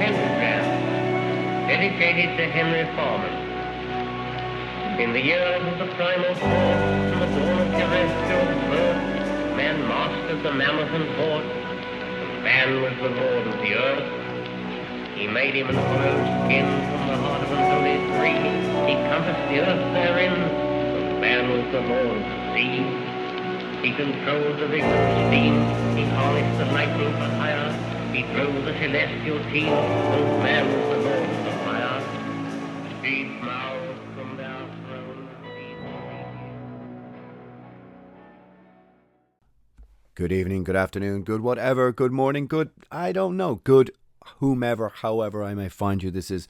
pentagram dedicated to Henry Foreman. In the years of the primal force and the dawn of terrestrial birth, man mastered the mammoth and horse, and man was the lord of the earth. He made him an hollow skin from the heart of an holy tree. He compassed the earth therein, and man was the lord of the sea. He controlled the vigor of steam. He harnessed the lightning for hire. He drove the celestial team, and man was the lord of the fire. Streets mouthed from their thrones. Good evening, good afternoon, good whatever, good morning, good, I don't know, good whomever, however I may find you. This is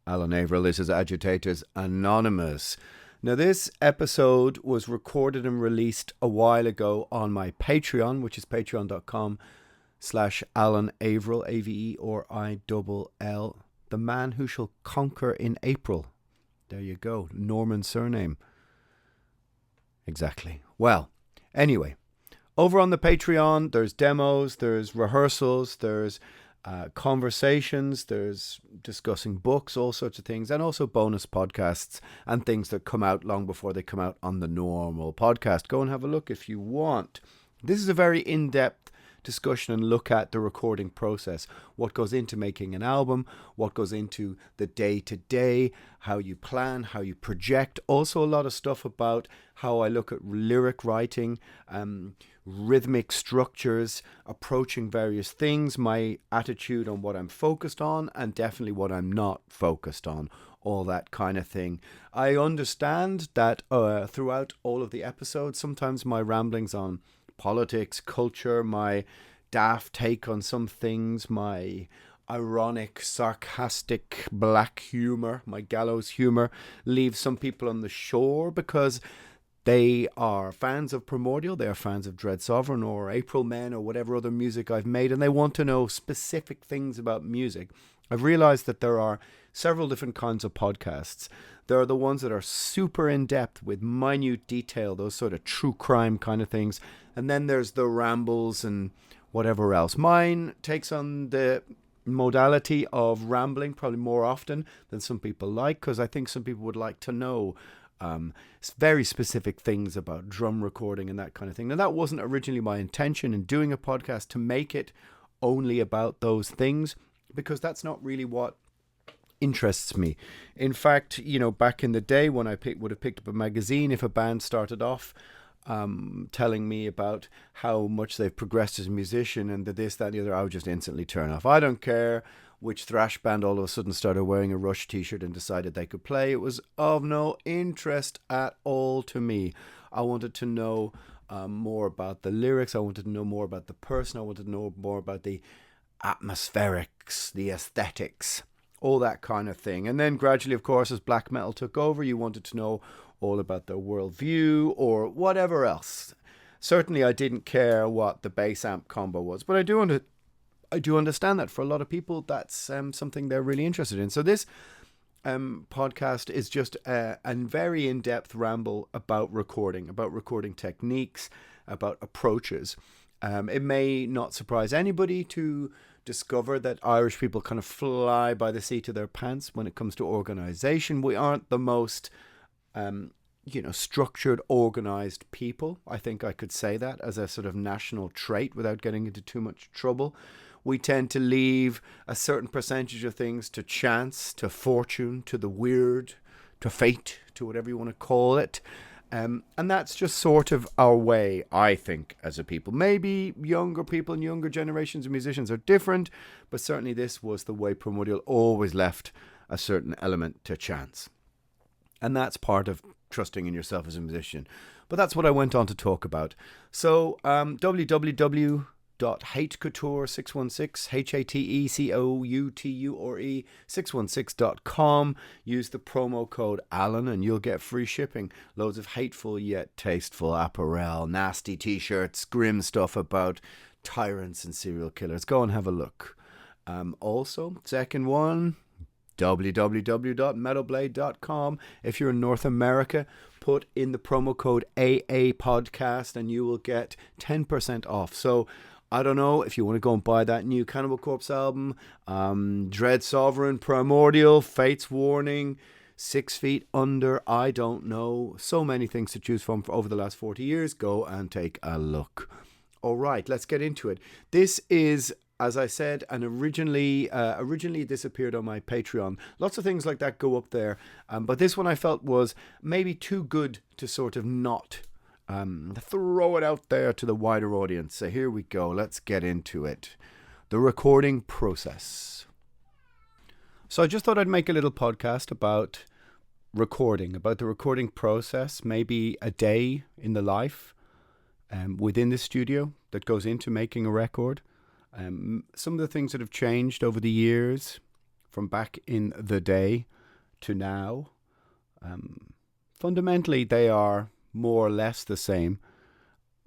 Alan Averill. This is Agitators Anonymous. Now, this episode was recorded and released a while ago on my Patreon, which is patreon.com/Alan Averill, AVERILL, the man who shall conquer in April. There you go, Norman surname. Exactly. Well, anyway, over on the Patreon, there's demos, there's rehearsals, there's conversations, there's discussing books, all sorts of things, and also bonus podcasts and things that come out long before they come out on the normal podcast. Go and have a look if you want. This is a very in-depth discussion and look at the recording process, what goes into making an album, what goes into the day-to-day, how you plan, how you project. Also a lot of stuff about how I look at lyric writing, rhythmic structures, approaching various things, my attitude on what I'm focused on and definitely what I'm not focused on, all that kind of thing. I understand that throughout all of the episodes, sometimes my ramblings on politics, culture, my daft take on some things, my ironic, sarcastic, black humour, my gallows humour, leaves some people on the shore because they are fans of Primordial, they are fans of Dread Sovereign or APRILMEN or whatever other music I've made, and they want to know specific things about music. I've realised that there are several different kinds of podcasts. There are the ones that are super in-depth with minute detail, those sort of true crime kind of things. And then there's the rambles and whatever else. Mine takes on the modality of rambling probably more often than some people like, because I think some people would like to know very specific things about drum recording and that kind of thing. Now, that wasn't originally my intention in doing a podcast, to make it only about those things, because that's not really what interests me. In fact, you know, back in the day when I would have picked up a magazine, if a band started off telling me about how much they've progressed as a musician and the this, that, and the other, I would just instantly turn off. I don't care which thrash band all of a sudden started wearing a Rush t-shirt and decided they could play. It was of no interest at all to me. I wanted to know more about the lyrics. I wanted to know more about the person. I wanted to know more about the atmospherics, the aesthetics, all that kind of thing. And then gradually, of course, as black metal took over, you wanted to know all about their worldview or whatever else. Certainly, I didn't care what the bass amp combo was, but I do understand that for a lot of people, that's something they're really interested in. So this podcast is just a very in-depth ramble about recording techniques, about approaches. It may not surprise anybody to discover that Irish people kind of fly by the seat of their pants when it comes to organization. We aren't the most structured, organized people. I think I could say that as a sort of national trait without getting into too much trouble. We tend to leave a certain percentage of things to chance, to fortune, to the weird, to fate, to whatever you want to call it. And that's just sort of our way, I think, as a people. Maybe younger people and younger generations of musicians are different, but certainly this was the way Primordial always left a certain element to chance. And that's part of trusting in yourself as a musician. But that's what I went on to talk about. So www.hatecoture616, HATECOUTURE 616.com. Use the promo code Alan and you'll get free shipping. Loads of hateful yet tasteful apparel, nasty t-shirts, grim stuff about tyrants and serial killers. Go and have a look. Also, second one, www.metalblade.com. If you're in North America, put in the promo code AA podcast and you will get 10% off. So I don't know if you want to go and buy that new Cannibal Corpse album, Dread Sovereign, Primordial, Fate's Warning, 6 Feet Under, I don't know. So many things to choose from for over the last 40 years. Go and take a look. All right, let's get into it. This is, as I said, and originally this appeared on my Patreon. Lots of things like that go up there. But this one I felt was maybe too good to sort of not throw it out there to the wider audience. So here we go. Let's get into it. The recording process. So I just thought I'd make a little podcast about recording, about the recording process, maybe a day in the life within the studio that goes into making a record. Some of the things that have changed over the years from back in the day to now. Fundamentally, they are more or less the same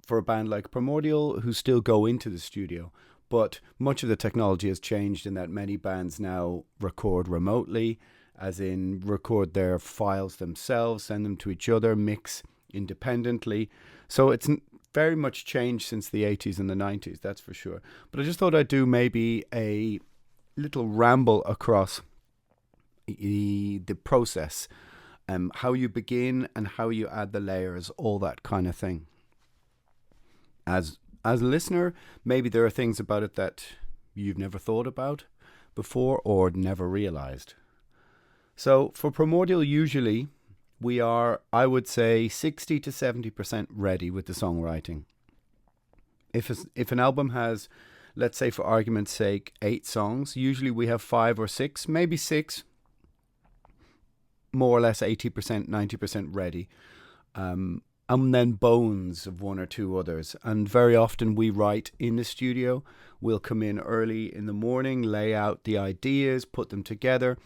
for a band like Primordial, who still go into the studio. But much of the technology has changed in that many bands now record remotely, as in record their files themselves, send them to each other, mix independently. So it's very much changed since the 80s and the 90s, that's for sure. But I just thought I'd do maybe a little ramble across the process. How you begin and how you add the layers, all that kind of thing. As a listener, maybe there are things about it that you've never thought about before or never realized. So for Primordial, usually we are, I would say, 60 to 70% ready with the songwriting. If an album has, let's say for argument's sake, 8 songs, usually we have 5 or 6, maybe 6, more or less 80%, 90% ready. And then bones of 1 or 2 others. And very often we write in the studio. We'll come in early in the morning, lay out the ideas, put them together.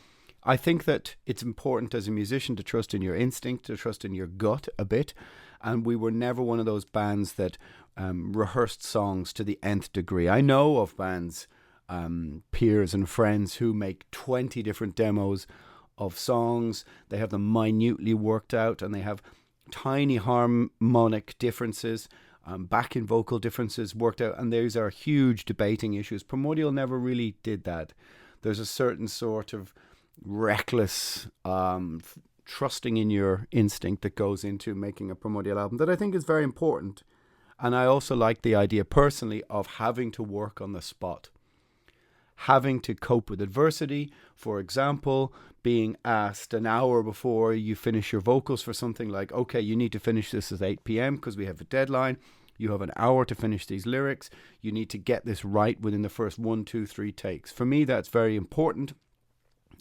I think that it's important as a musician to trust in your instinct, to trust in your gut a bit. And we were never one of those bands that rehearsed songs to the nth degree. I know of bands, peers and friends who make 20 different demos of songs. They have them minutely worked out, and they have tiny harmonic differences, backing vocal differences worked out, and these are huge debating issues. Primordial never really did that. There's a certain sort of reckless trusting in your instinct that goes into making a Primordial album that I think is very important. And I also like the idea personally of having to work on the spot, having to cope with adversity. For example, being asked an hour before you finish your vocals for something like, okay, you need to finish this at 8 p.m. because we have a deadline. You have an hour to finish these lyrics. You need to get this right within the first 1, 2, 3 takes. For me, that's very important,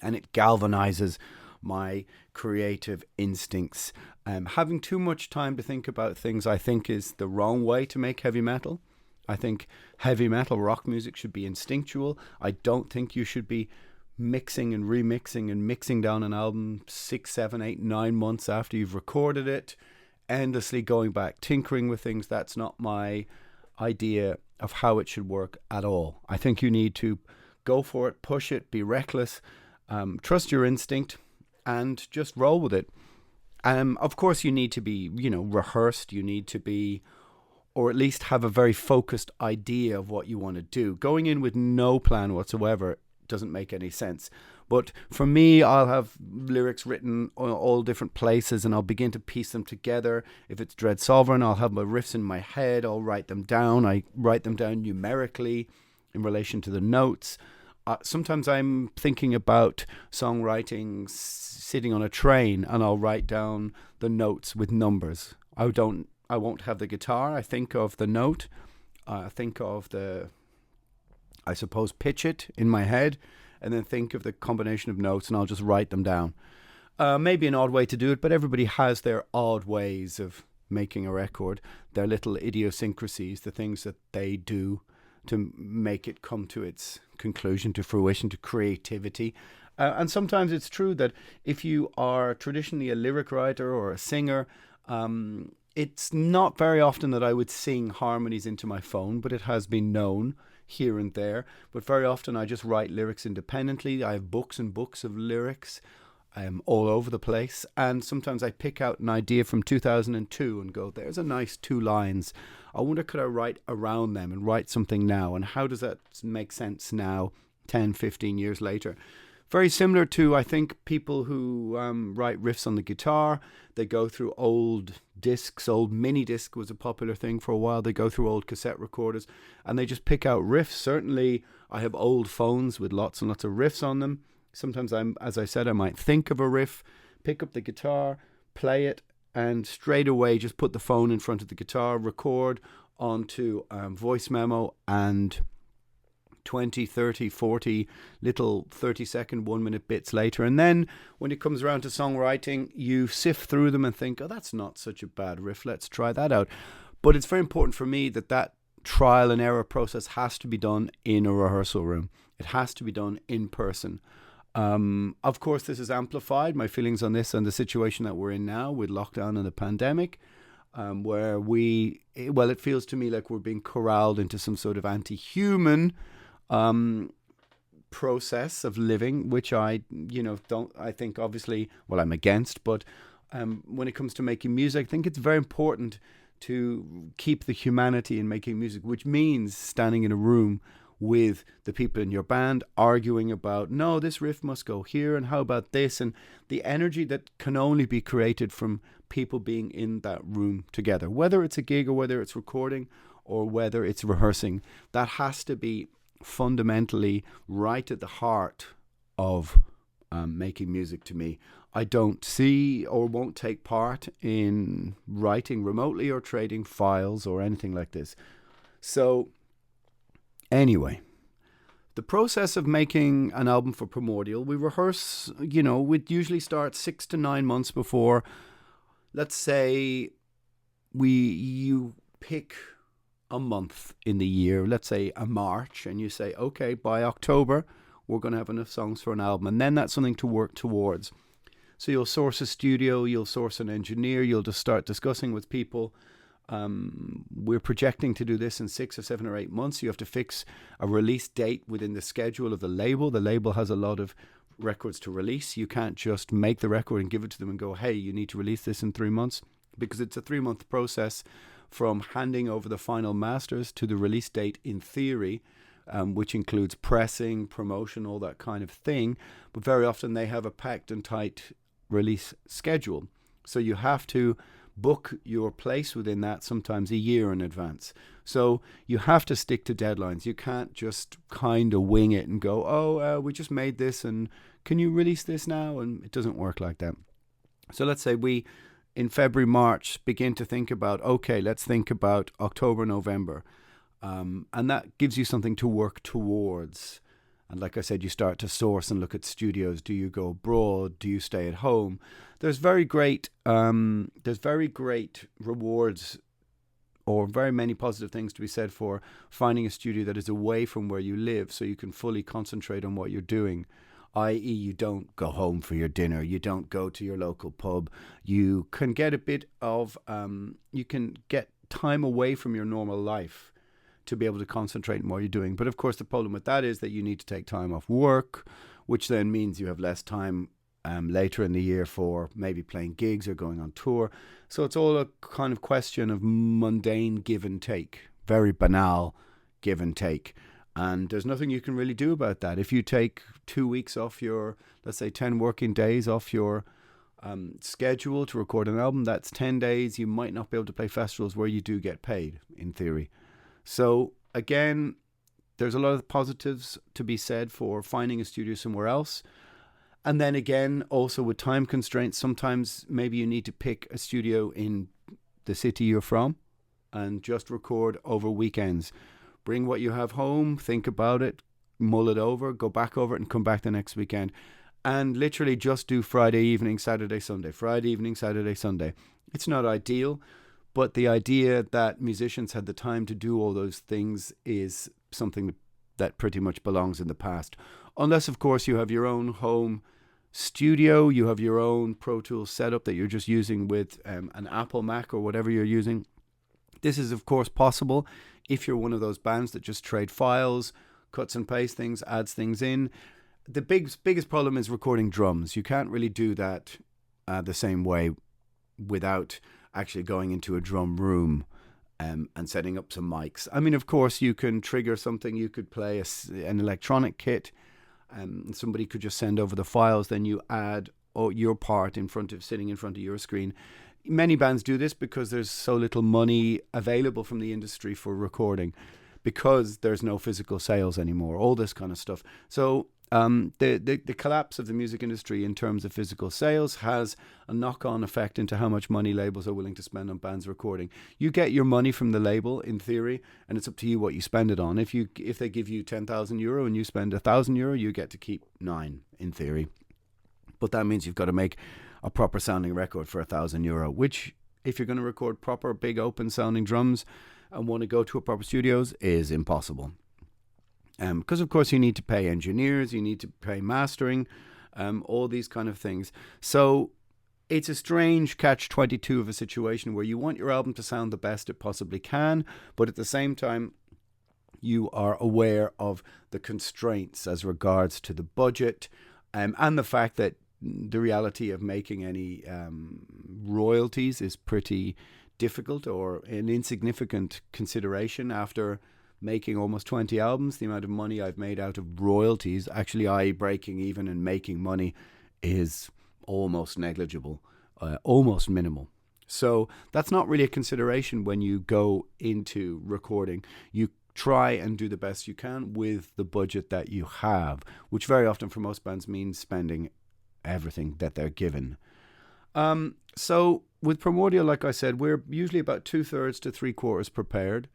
and it galvanizes my creative instincts. Having too much time to think about things, I think, is the wrong way to make heavy metal. I think heavy metal rock music should be instinctual. I don't think you should be mixing and remixing and mixing down an album 6, 7, 8, 9 months after you've recorded it, endlessly going back, tinkering with things. That's not my idea of how it should work at all. I think you need to go for it, push it, be reckless, trust your instinct, and just roll with it. Of course, you need to be, rehearsed. You need to be, or at least have a very focused idea of what you want to do. Going in with no plan whatsoever doesn't make any sense. But for me, I'll have lyrics written on all different places, and I'll begin to piece them together. If it's Dread Sovereign, I'll have my riffs in my head. I'll write them down. I write them down numerically in relation to the notes. Sometimes I'm thinking about songwriting sitting on a train, and I'll write down the notes with numbers. I won't have the guitar. I think of the note. I think of pitch it in my head, and then think of the combination of notes, and I'll just write them down. Maybe an odd way to do it, but everybody has their odd ways of making a record, their little idiosyncrasies, the things that they do to make it come to its conclusion, to fruition, to creativity. And sometimes it's true that if you are traditionally a lyric writer or a singer, it's not very often that I would sing harmonies into my phone, but it has been known here and there. But very often I just write lyrics independently. I have books and books of lyrics. all over the place. And sometimes I pick out an idea from 2002 and go, there's a nice 2 lines. I wonder, could I write around them and write something now? And how does that make sense now, 10, 15 years later? Very similar to, I think, people who write riffs on the guitar. They go through old discs. Old mini disc was a popular thing for a while. They go through old cassette recorders and they just pick out riffs. Certainly, I have old phones with lots and lots of riffs on them. Sometimes as I said, I might think of a riff, pick up the guitar, play it, and straight away just put the phone in front of the guitar, record onto voice memo, and 20, 30, 40 little 30-second, 1-minute bits later. And then when it comes around to songwriting, you sift through them and think, oh, that's not such a bad riff. Let's try that out. But it's very important for me that trial and error process has to be done in a rehearsal room. It has to be done in person. Of course, this is amplified, my feelings on this and the situation that we're in now with lockdown and the pandemic, where it feels to me like we're being corralled into some sort of anti-human process of living, which I think obviously, I'm against, but when it comes to making music, I think it's very important to keep the humanity in making music, which means standing in a room with the people in your band arguing about, no, this riff must go here, and how about this, and the energy that can only be created from people being in that room together, whether it's a gig or whether it's recording or whether it's rehearsing. That has to be fundamentally right at the heart of making music to me. I don't see or won't take part in writing remotely or trading files or anything like this. So anyway, the process of making an album for Primordial, we rehearse, we'd usually start 6 to 9 months before. Let's say you pick a month in the year, let's say a March, and you say, okay, by October, we're going to have enough songs for an album. And then that's something to work towards. So you'll source a studio, you'll source an engineer, you'll just start discussing with people. We're projecting to do this in 6 or 7 or 8 months. You have to fix a release date within the schedule of the label. The label has a lot of records to release. You can't just make the record and give it to them and go, hey, you need to release this in 3 months, because it's a 3-month process from handing over the final masters to the release date in theory, which includes pressing, promotion, all that kind of thing. But very often they have a packed and tight release schedule. So you have to book your place within that, sometimes a year in advance. So you have to stick to deadlines. You can't just kind of wing it and go, we just made this and can you release this now? And it doesn't work like that. So let's say we, in February, March, begin to think about, okay, let's think about October, November. And that gives you something to work towards. And like I said, you start to source and look at studios. Do you go abroad? Do you stay at home? There's very great rewards or very many positive things to be said for finding a studio that is away from where you live so you can fully concentrate on what you're doing. I.e., you don't go home for your dinner. You don't go to your local pub. You can get a bit of, you can get time away from your normal life to be able to concentrate on what you're doing. But of course, the problem with that is that you need to take time off work, which then means you have less time later in the year for maybe playing gigs or going on tour. So it's all a kind of question of mundane give and take, very banal give and take. And there's nothing you can really do about that. If you take 2 weeks off your, let's say 10 working days off your schedule to record an album, that's 10 days. You might not be able to play festivals where you do get paid, in theory. So again, there's a lot of positives to be said for finding a studio somewhere else. And then again, also with time constraints, sometimes maybe you need to pick a studio in the city you're from and just record over weekends. Bring what you have home, think about it, mull it over, go back over it and come back the next weekend. And literally just do Friday evening, Saturday, Sunday. Friday evening, Saturday, Sunday. It's not ideal, but the idea that musicians had the time to do all those things is something that pretty much belongs in the past. Unless, of course, you have your own home studio, you have your own Pro Tools setup that you're just using with an Apple Mac or whatever you're using. This is, of course, possible if you're one of those bands that just trade files, cuts and pastes things, adds things in. the biggest problem is recording drums. You can't really do that the same way without actually going into a drum room and setting up some mics. I mean, of course, you can trigger something. You could play an electronic kit. Somebody could just send over the files. Then you add your part sitting in front of your screen. Many bands do this because there's so little money available from the industry for recording, because there's no physical sales anymore, all this kind of stuff. So the collapse of the music industry in terms of physical sales has a knock-on effect into how much money labels are willing to spend on bands recording. You get your money from the label in theory, and it's up to you what you spend it on. If they give you €10,000 and you spend €1,000, you get to keep 9 in theory. But that means you've got to make a proper sounding record for €1,000, which, if you're going to record proper big open sounding drums and want to go to a proper studios, is impossible. Because of course you need to pay engineers, you need to pay mastering, all these kind of things. So it's a strange catch-22 of a situation where you want your album to sound the best it possibly can, but at the same time you are aware of the constraints as regards to the budget, and the fact that the reality of making any royalties is pretty difficult, or an insignificant consideration after making almost 20 albums. The amount of money I've made out of royalties, actually breaking even and making money, is almost negligible, almost minimal. So that's not really a consideration when you go into recording. You try and do the best you can with the budget that you have, which very often for most bands means spending everything that they're given. So with Primordial, like I said, we're usually about 2/3 to 3/4 prepared.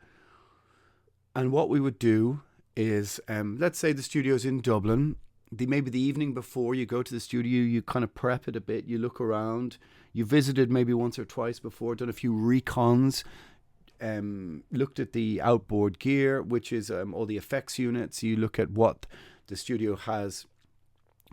And what we would do is, let's say the studio's in Dublin. Maybe the evening before you go to the studio, you kind of prep it a bit. You look around. You visited maybe once or twice before, done a few recons, looked at the outboard gear, which is all the effects units. You look at what the studio has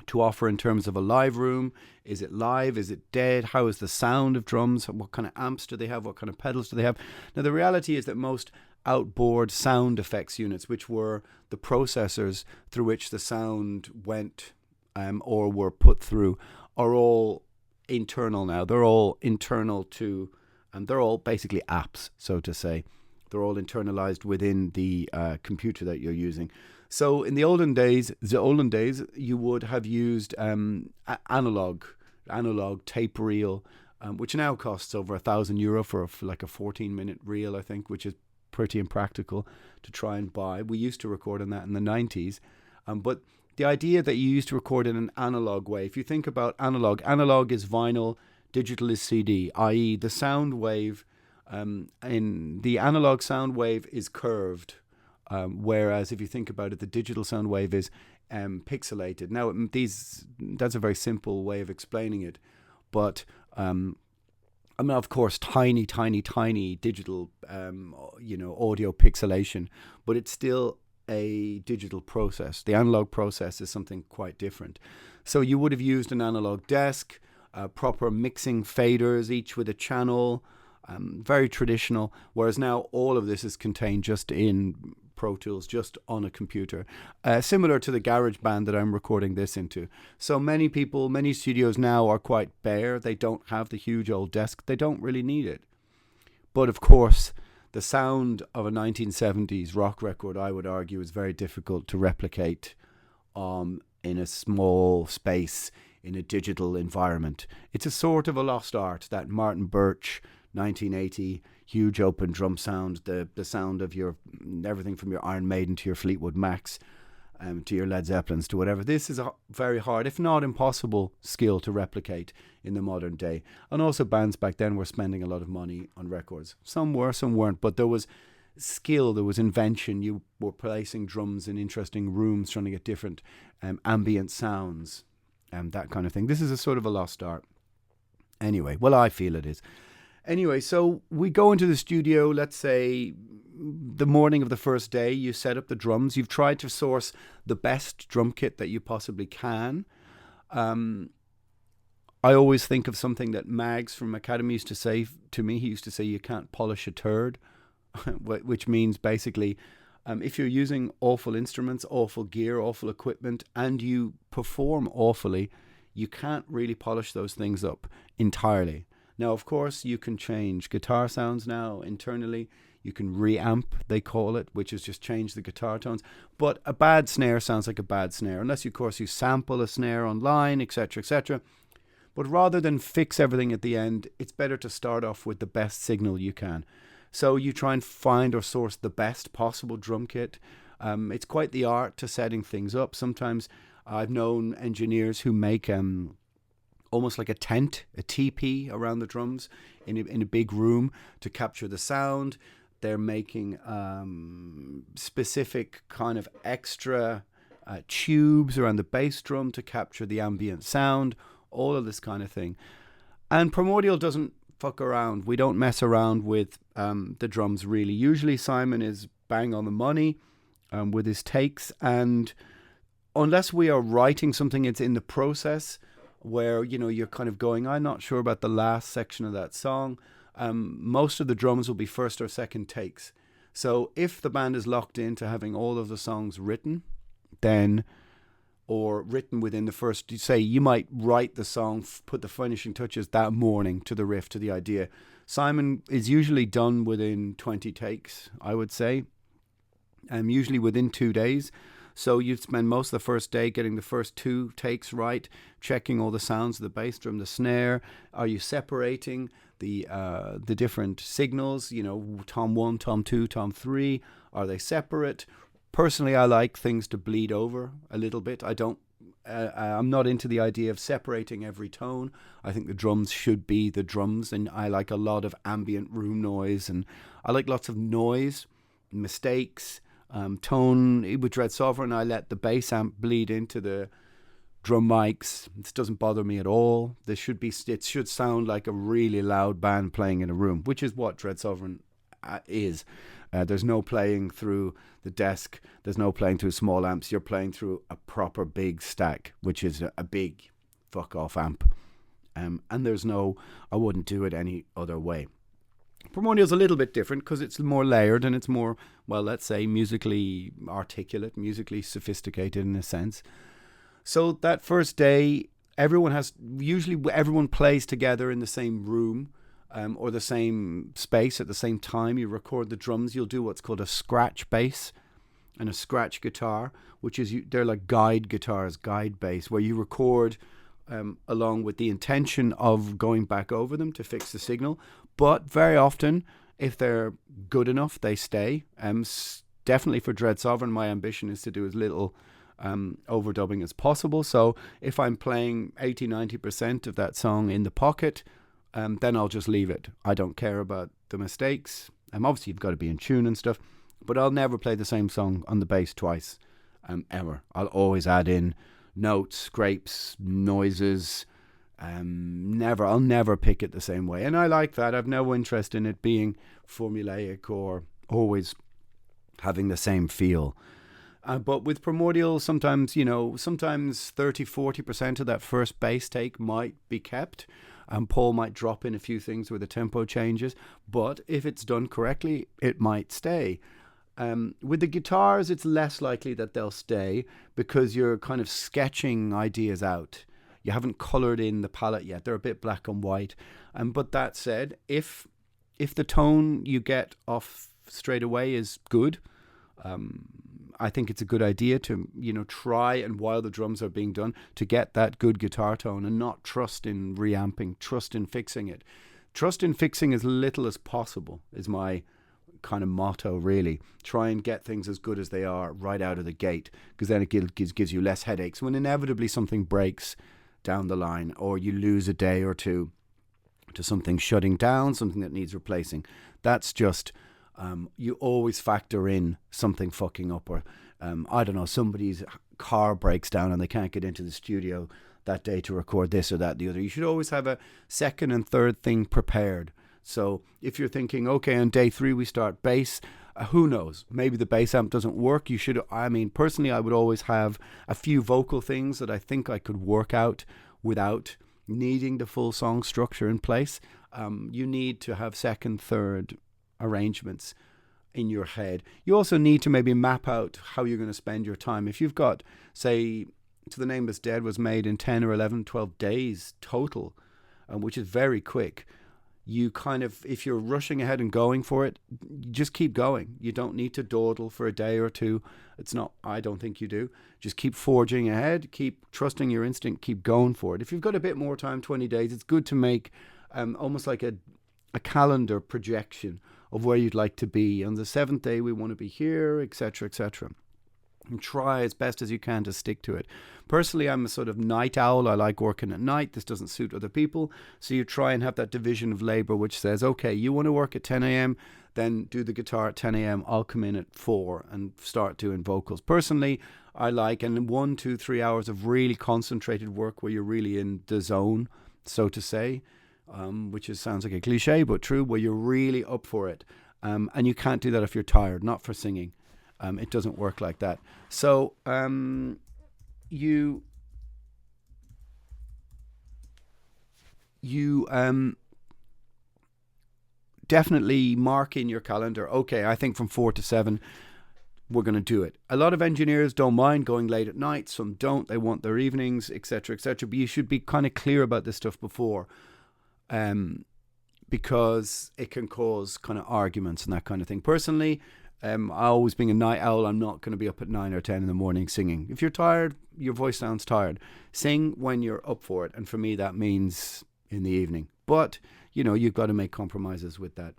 to offer in terms of a live room. Is it live? Is it dead? How is the sound of drums? What kind of amps do they have? What kind of pedals do they have? Now, the reality is that most outboard sound effects units, which were the processors through which the sound went or were put through, are all internal now. They're all internal to, and they're all basically apps, so to say. They're all internalized within the computer that you're using. So in the olden days, you would have used analog tape reel, which now costs over €1,000 for like a 14-minute reel, I think, which is pretty impractical to try and buy. We used to record on that in the 90s, but the idea that you used to record in an analog way, if you think about analog is vinyl, digital is CD, i.e. the sound wave, in the analog sound wave is curved, whereas if you think about it, the digital sound wave is pixelated. Now, that's a very simple way of explaining it, but I mean, of course, tiny digital, audio pixelation, but it's still a digital process. The analog process is something quite different. So you would have used an analog desk, proper mixing faders, each with a channel, very traditional, whereas now all of this is contained just in Pro Tools, just on a computer, similar to the garage band that I'm recording this into. So many studios now are quite bare. They don't have the huge old desk. They don't really need it. But of course, the sound of a 1970s rock record, I would argue, is very difficult to replicate in a small space, in a digital environment. It's a sort of a lost art, that Martin Birch 1980 huge open drum sound, the sound of your everything from your Iron Maiden to your Fleetwood Macs, to your Led Zeppelins, to whatever. This is a very hard, if not impossible, skill to replicate in the modern day. And also bands back then were spending a lot of money on records. Some were, some weren't, but there was skill, there was invention. You were placing drums in interesting rooms, trying to get different ambient sounds, that kind of thing. This is a sort of a lost art. Anyway, well, I feel it is. Anyway, so we go into the studio, let's say the morning of the first day. You set up the drums. You've tried to source the best drum kit that you possibly can. I always think of something that Mags from Academy used to say to me. He used to say, you can't polish a turd, which means basically If you're using awful instruments, awful gear, awful equipment, and you perform awfully, you can't really polish those things up entirely. Now, of course, you can change guitar sounds now internally. You can reamp, they call it, which is just change the guitar tones. But a bad snare sounds like a bad snare, unless, of course, you sample a snare online, etc., etc. But rather than fix everything at the end, it's better to start off with the best signal you can. So you try and find or source the best possible drum kit. It's quite the art to setting things up. Sometimes I've known engineers who make almost like a tent, a teepee around the drums in a big room to capture the sound. They're making specific kind of extra tubes around the bass drum to capture the ambient sound, all of this kind of thing. And Primordial doesn't fuck around. We don't mess around with the drums really. Usually Simon is bang on the money with his takes, and unless we are writing something, it's in the process where, you know, you're kind of going, I'm not sure about the last section of that song. Most of the drums will be first or second takes. So if the band is locked into having all of the songs written, then, or written within the first, say you might write the song, put the finishing touches that morning to the riff, to the idea. Simon is usually done within 20 takes, I would say, usually within 2 days. So you'd spend most of the first day getting the first 2 takes right, checking all the sounds of the bass drum, the snare. Are you separating the different signals? You know, tom 1, tom 2, tom 3. Are they separate? Personally, I like things to bleed over a little bit. I'm not into the idea of separating every tone. I think the drums should be the drums, and I like a lot of ambient room noise, and I like lots of noise, mistakes. Tone with Dread Sovereign, I let the bass amp bleed into the drum mics. This doesn't bother me at all. It should sound like a really loud band playing in a room, which is what Dread Sovereign is. There's no playing through the desk. There's no playing through small amps. You're playing through a proper big stack, which is a big fuck off amp. And I wouldn't do it any other way. Primordial's a little bit different because it's more layered and it's more, well, let's say musically articulate, musically sophisticated in a sense. So that first day, usually everyone plays together in the same room or the same space at the same time. You record the drums. You'll do what's called a scratch bass and a scratch guitar, which is, they're like guide guitars, guide bass, where you record along with the intention of going back over them to fix the signal. But very often, if they're good enough, they stay. Definitely for Dread Sovereign, my ambition is to do as little overdubbing as possible. So if I'm playing 80-90% of that song in the pocket, then I'll just leave it. I don't care about the mistakes. Obviously, you've got to be in tune and stuff, but I'll never play the same song on the bass twice, ever. I'll always add in notes, scrapes, noises. I'll never pick it the same way, and I like that. I've no interest in it being formulaic or always having the same feel. But with Primordial, sometimes 30-40% of that first bass take might be kept, and Paul might drop in a few things where the tempo changes, but if it's done correctly, it might stay. With the guitars, it's less likely that they'll stay because you're kind of sketching ideas out. You haven't coloured in the palette yet. They're a bit black and white. But that said, if the tone you get off straight away is good, I think it's a good idea to, try, and while the drums are being done, to get that good guitar tone and not trust in reamping, trust in fixing it. Trust in fixing as little as possible is my kind of motto, really. Try and get things as good as they are right out of the gate, because then it gives you less headaches when inevitably something breaks down the line, or you lose a day or two to something shutting down, something that needs replacing. That's just you always factor in something fucking up, or I don't know, somebody's car breaks down and they can't get into the studio that day to record this or that and the other. You should always have a second and third thing prepared. So if you're thinking, okay, on day 3 we start bass, who knows? Maybe the bass amp doesn't work. Personally, I would always have a few vocal things that I think I could work out without needing the full song structure in place. You need to have second, third arrangements in your head. You also need to maybe map out how you're going to spend your time. If you've got, say, To the Name That's Dead was made in 10 or 11, 12 days total, which is very quick. You kind of, if you're rushing ahead and going for it, just keep going. You don't need to dawdle for a day or two. It's not, I don't think you do. Just keep forging ahead, keep trusting your instinct, keep going for it. If you've got a bit more time, 20 days, it's good to make almost like a calendar projection of where you'd like to be. On the 7th day, we want to be here, etc., etc. And try as best as you can to stick to it. Personally, I'm a sort of night owl. I like working at night. This doesn't suit other people. So you try and have that division of labor which says, okay, you want to work at 10 a.m., then do the guitar at 10 a.m. I'll come in at 4 and start doing vocals. Personally, I like, and 1, 2, 3 hours of really concentrated work where you're really in the zone, so to say, which sounds like a cliche, but true, where you're really up for it. And you can't do that if you're tired, not for singing. It doesn't work like that. So you definitely mark in your calendar, okay, I think from 4 to 7 we're going to do it. A lot of engineers don't mind going late at night. Some don't. They want their evenings, etc., etc. But you should be kind of clear about this stuff before, because it can cause kind of arguments and that kind of thing. Personally, I always being a night owl, I'm not going to be up at 9 or 10 in the morning singing. If you're tired, your voice sounds tired. Sing when you're up for it. And for me, that means in the evening. But, you've got to make compromises with that.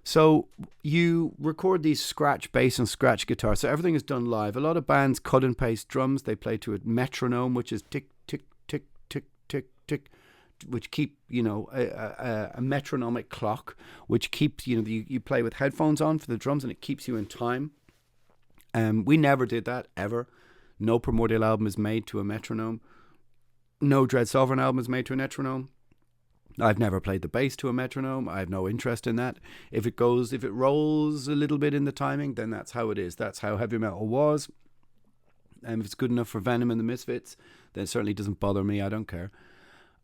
So you record these scratch bass and scratch guitar. So everything is done live. A lot of bands cut and paste drums. They play to a metronome, which is tick, tick, tick, tick, tick, tick, which keep, a metronomic clock, which keeps, you play with headphones on for the drums and it keeps you in time. We never did that, ever. No Primordial album is made to a metronome. No Dread Sovereign album is made to a metronome. I've never played the bass to a metronome. I have no interest in that. If it rolls a little bit in the timing, then that's how it is. That's how heavy metal was. And if it's good enough for Venom and the Misfits, then it certainly doesn't bother me. I don't care.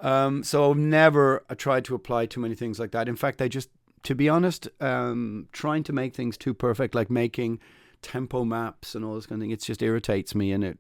So I've never tried to apply too many things like that. In fact, to be honest, trying to make things too perfect, like making tempo maps and all this kind of thing, it just irritates me. And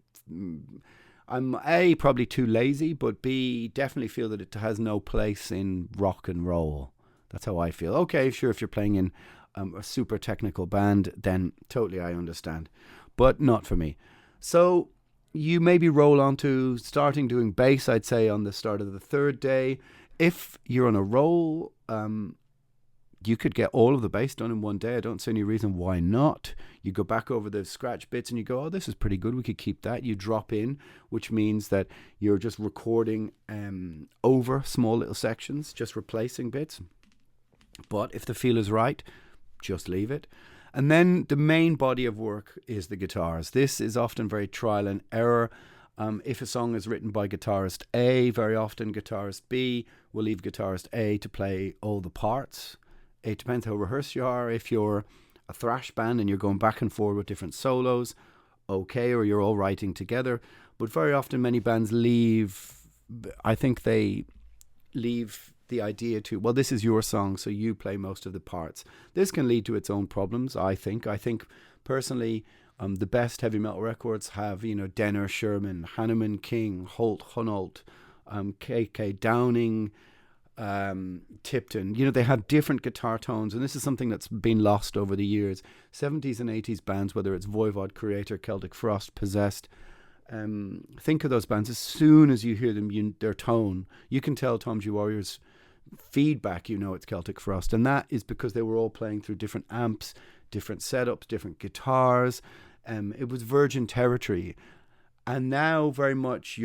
I'm A, probably too lazy, but B, definitely feel that it has no place in rock and roll. That's how I feel. Okay, sure, if you're playing in a super technical band, then totally I understand. But not for me. So you maybe roll on to starting doing bass, I'd say, on the start of the 3rd day. If you're on a roll, you could get all of the bass done in one day. I don't see any reason why not. You go back over the scratch bits and you go, oh, this is pretty good. We could keep that. You drop in, which means that you're just recording over small little sections, just replacing bits. But if the feel is right, just leave it. And then the main body of work is the guitars. This is often very trial and error. If a song is written by guitarist A, very often guitarist B will leave guitarist A to play all the parts. It depends how rehearsed you are. If you're a thrash band and you're going back and forward with different solos, okay, or you're all writing together. But very often many bands leave the idea to, well, this is your song, so you play most of the parts. This can lead to its own problems, I think. I think personally, the best heavy metal records have, Denner, Sherman, Hanneman, King, Holt, Hunolt, KK, Downing, Tipton. They have different guitar tones, and this is something that's been lost over the years. 70s and 80s bands, whether it's Voivod, Creator, Celtic Frost, Possessed, think of those bands. As soon as you hear them, their tone, you can tell Tom G. Warrior's feedback, it's Celtic Frost, and that is because they were all playing through different amps, different setups, different guitars. It was virgin territory, and now very much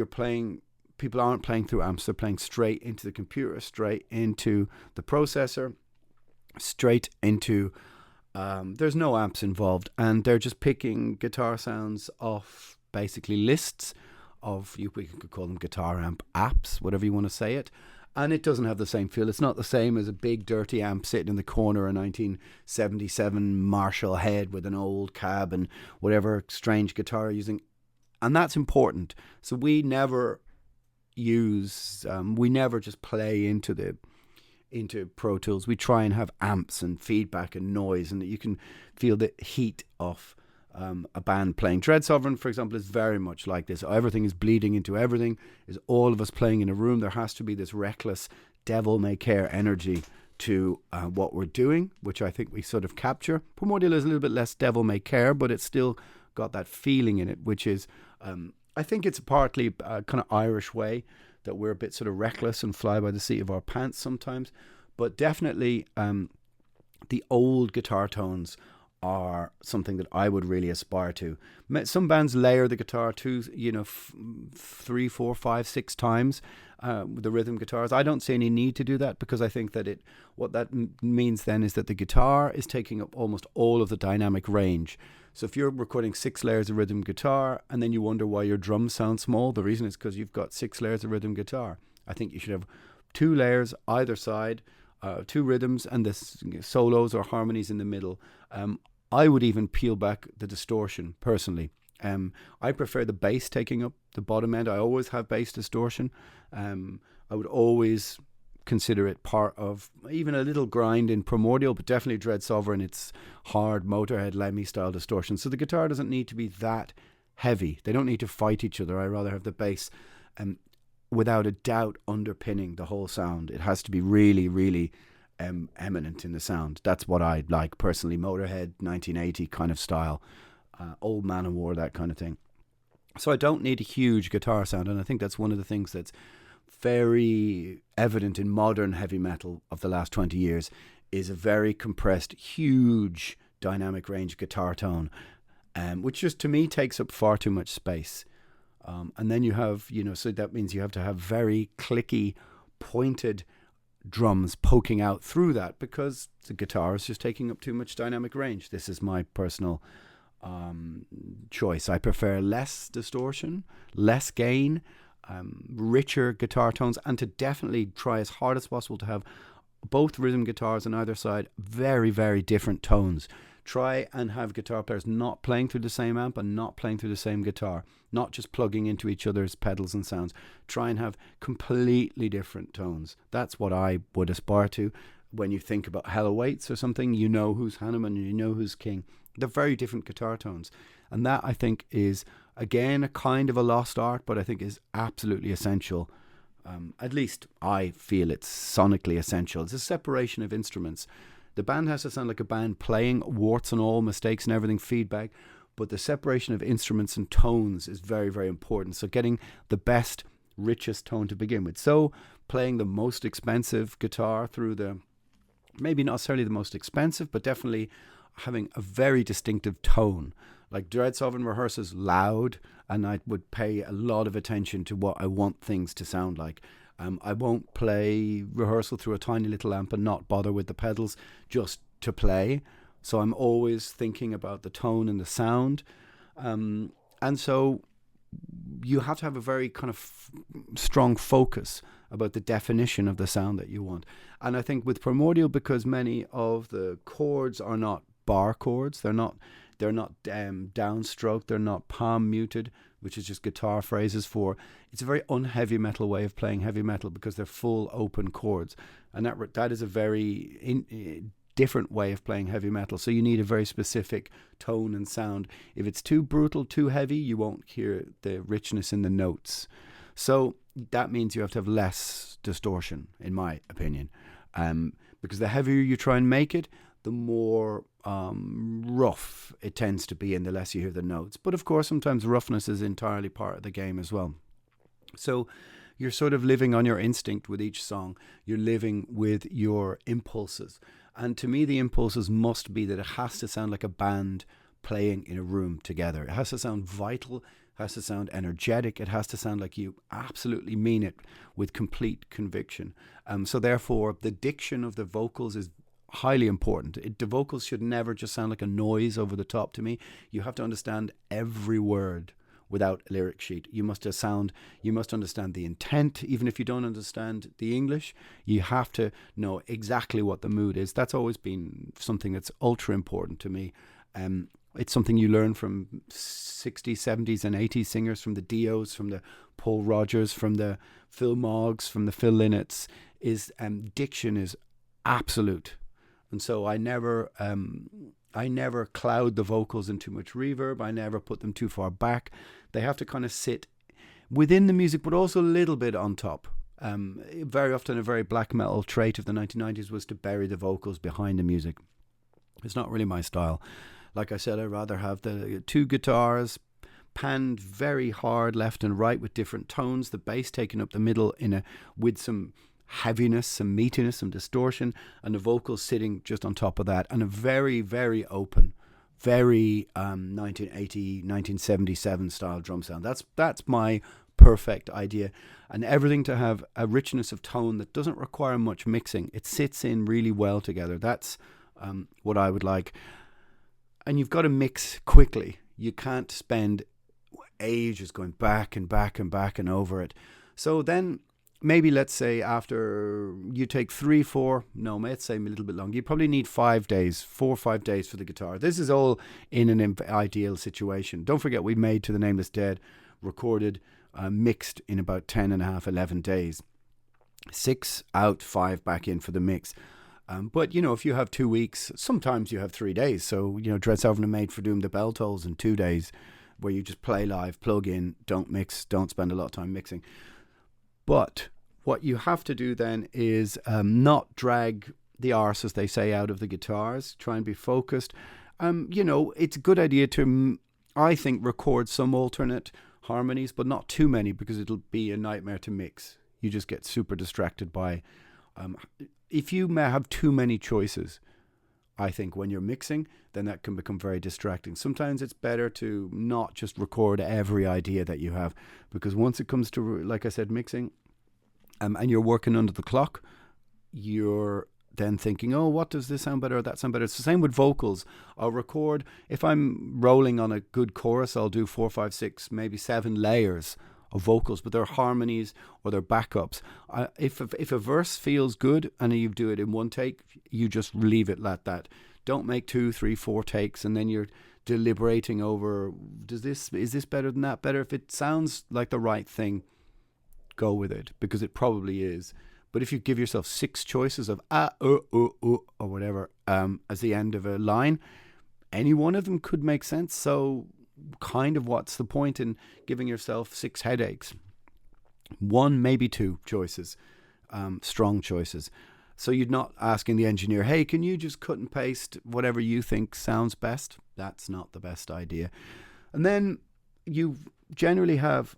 people aren't playing through amps. They're playing straight into the computer, straight into the processor, straight into there's no amps involved, and they're just picking guitar sounds off basically lists of, we could call them guitar amp apps, whatever you want to say it. And it doesn't have the same feel. It's not the same as a big dirty amp sitting in the corner, a 1977 Marshall head with an old cab and whatever strange guitar using. And that's important. So we never just play into into Pro Tools, we try and have amps and feedback and noise, and you can feel the heat of a band playing. Dread Sovereign, for example, is very much like this. Everything is bleeding into everything. Is all of us playing in a room. There has to be this reckless, devil-may-care energy to what we're doing, which I think we sort of capture. Primordial is a little bit less devil-may-care, but it's still got that feeling in it, which is, I think it's partly a kind of Irish way, that we're a bit sort of reckless and fly by the seat of our pants sometimes. But definitely the old guitar tones are something that I would really aspire to. Some bands layer the guitar 3, 4, 5, 6 times with the rhythm guitars. I don't see any need to do that, because I think that what that means then is that the guitar is taking up almost all of the dynamic range. So if you're recording 6 layers of rhythm guitar and then you wonder why your drums sound small, the reason is because you've got 6 layers of rhythm guitar. I think you should have 2 layers either side, 2 rhythms, and the solos or harmonies in the middle. I would even peel back the distortion personally. I prefer the bass taking up the bottom end. I always have bass distortion. I would always consider it part of even a little grind in Primordial, but definitely Dread Sovereign, it's hard Motorhead Lemmy style distortion. So the guitar doesn't need to be that heavy. They don't need to fight each other. I rather have the bass without a doubt underpinning the whole sound. It has to be really, really eminent in the sound. That's what I like personally. Motorhead 1980 kind of style, Old Man of War, that kind of thing. So I don't need a huge guitar sound, and I think that's one of the things that's very evident in modern heavy metal of the last 20 years is a very compressed, huge dynamic range guitar tone, which just to me takes up far too much space. And then you have, so that means you have to have very clicky, pointed drums poking out through that, because the guitar is just taking up too much dynamic range. This is my personal choice. I prefer less distortion, less gain, richer guitar tones, and to definitely try as hard as possible to have both rhythm guitars on either side very, very different tones. Try and have guitar players not playing through the same amp and not playing through the same guitar, not just plugging into each other's pedals and sounds. Try and have completely different tones. That's what I would aspire to. When you think about Hell Awaits or something, you know who's Hanneman and you know who's King. They're very different guitar tones. And that, I think, is, again, a kind of a lost art, but I think is absolutely essential. At least I feel it's sonically essential. It's a separation of instruments. The band has to sound like a band playing, warts and all, mistakes and everything, feedback. But the separation of instruments and tones is very, very important. So getting the best, richest tone to begin with. So playing the most expensive guitar through maybe not necessarily the most expensive, but definitely having a very distinctive tone. Like Dread Sovereign rehearses loud, and I would pay a lot of attention to what I want things to sound like. I won't play rehearsal through a tiny little amp and not bother with the pedals just to play. So I'm always thinking about the tone and the sound. And so you have to have a very kind of strong focus about the definition of the sound that you want. And I think with Primordial, because many of the chords are not bar chords, they're not downstroked, they're not palm muted, which is just guitar phrases it's a very unheavy metal way of playing heavy metal, because they're full open chords, and that is a very different way of playing heavy metal. So you need a very specific tone and sound. If it's too brutal, too heavy, you won't hear the richness in the notes. So that means you have to have less distortion, in my opinion, because the heavier you try and make it, the more rough it tends to be, and the less you hear the notes. But of course, sometimes roughness is entirely part of the game as well. So you're sort of living on your instinct with each song. You're living with your impulses. And to me, the impulses must be that it has to sound like a band playing in a room together. It has to sound vital, it has to sound energetic, it has to sound like you absolutely mean it with complete conviction. So therefore, the diction of the vocals is highly important. The vocals should never just sound like a noise over the top to me. You have to understand every word without a lyric sheet. You must understand the intent. Even if you don't understand the English, you have to know exactly what the mood is. That's always been something that's ultra important to me. It's something you learn from 60s, 70s and 80s singers, from the Dios, from the Paul Rodgers, from the Phil Moggs, from the Phil Lynnetts. is diction is absolute. And so I never cloud the vocals in too much reverb. I never put them too far back. They have to kind of sit within the music, but also a little bit on top. Very often a very black metal trait of the 1990s was to bury the vocals behind the music. It's not really my style. Like I said, I'd rather have the two guitars panned very hard left and right with different tones, the bass taking up the middle with some heaviness, some meatiness, some distortion, and the vocals sitting just on top of that, and a very, very open, very 1980, 1977 style drum sound. That's my perfect idea. And everything to have a richness of tone that doesn't require much mixing. It sits in really well together. That's what I would like. And you've got to mix quickly. You can't spend ages going back and back and back and over it. So then maybe let's say after you take let's say a little bit longer. You probably need 5 days, 4 or 5 days for the guitar. This is all in an ideal situation. Don't forget we made To the Nameless Dead, recorded, mixed in about 10 and a half, 11 days. 6 out, 5 back in for the mix. But, if you have 2 weeks, sometimes you have 3 days. So, Dread Sovereign made for Doom the Bell Tolls in 2 days, where you just play live, plug in, don't mix, don't spend a lot of time mixing. But what you have to do then is not drag the arse, as they say, out of the guitars. Try and be focused. It's a good idea to, I think, record some alternate harmonies, but not too many, because it'll be a nightmare to mix. You just get super distracted by... if you may have too many choices, I think when you're mixing, then that can become very distracting. Sometimes it's better to not just record every idea that you have, because once it comes to, like I said, mixing, and you're working under the clock, you're then thinking, oh, what does this sound better or that sound better? It's the same with vocals. I'll record, if I'm rolling on a good chorus, I'll do 4, 5, 6, maybe 7 layers of vocals, but they're harmonies or they're backups. If a verse feels good and you do it in one take, you just leave it like that. Don't make 2, 3, 4 takes and then you're deliberating over, is this better than that better? If it sounds like the right thing, go with it, because it probably is. But if you give yourself 6 choices of or whatever as the end of a line, any one of them could make sense. So kind of what's the point in giving yourself 6 headaches? 1, maybe 2 choices, strong choices. So you're not asking the engineer, hey, can you just cut and paste whatever you think sounds best? That's not the best idea. And then you generally have,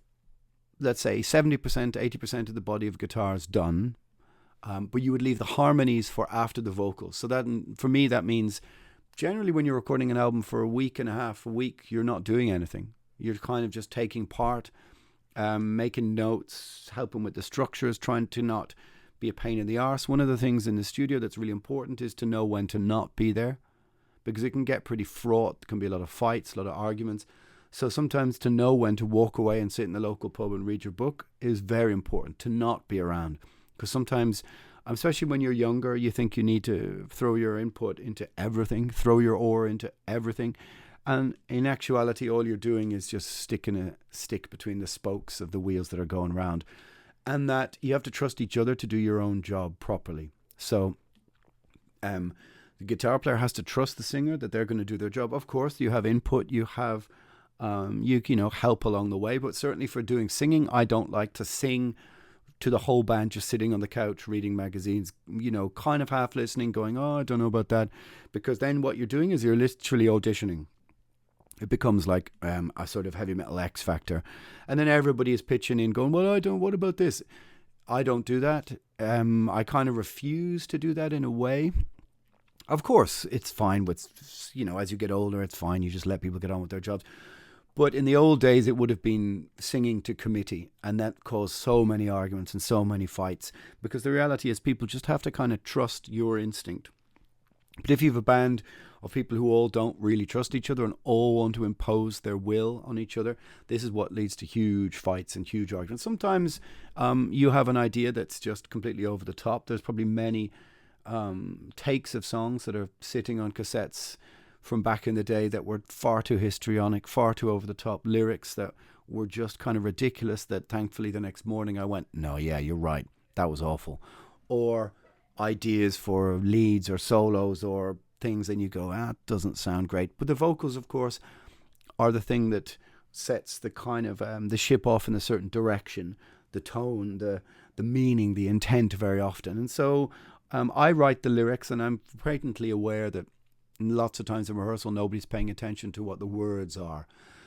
let's say, 70%, 80% of the body of guitars done, but you would leave the harmonies for after the vocals. So that, for me, that means generally when you're recording an album for a week and a half, a week, you're not doing anything. You're kind of just taking part, making notes, helping with the structures, trying to not be a pain in the arse. One of the things in the studio that's really important is to know when to not be there, because it can get pretty fraught. There can be a lot of fights, a lot of arguments. So sometimes to know when to walk away and sit in the local pub and read your book is very important, to not be around. Because sometimes, especially when you're younger, you think you need to throw your input into everything, throw your oar into everything. And in actuality, all you're doing is just sticking a stick between the spokes of the wheels that are going round. And that you have to trust each other to do your own job properly. So the guitar player has to trust the singer that they're going to do their job. Of course, you have input, you have help along the way. But certainly for doing singing, I don't like to sing to the whole band just sitting on the couch reading magazines, kind of half listening, going, oh, I don't know about that. Because then what you're doing is you're literally auditioning. It becomes like a sort of heavy metal X Factor. And then everybody is pitching in going, well, what about this? I don't do that. I kind of refuse to do that in a way. Of course, it's fine with, as you get older, it's fine. You just let people get on with their jobs. But in the old days, it would have been singing to committee. And that caused so many arguments and so many fights. Because the reality is people just have to kind of trust your instinct. But if you have a band of people who all don't really trust each other and all want to impose their will on each other, this is what leads to huge fights and huge arguments. Sometimes you have an idea that's just completely over the top. There's probably many takes of songs that are sitting on cassettes from back in the day that were far too histrionic, far too over the top, lyrics that were just kind of ridiculous, that thankfully the next morning I went, no, yeah, you're right, that was awful. or ideas for leads or solos or things, and you go, it doesn't sound great. But the vocals, of course, are the thing that sets the kind of the ship off in a certain direction, the tone, the meaning, the intent very often. And so I write the lyrics, and I'm patently aware that lots of times in rehearsal nobody's paying attention to what the words are.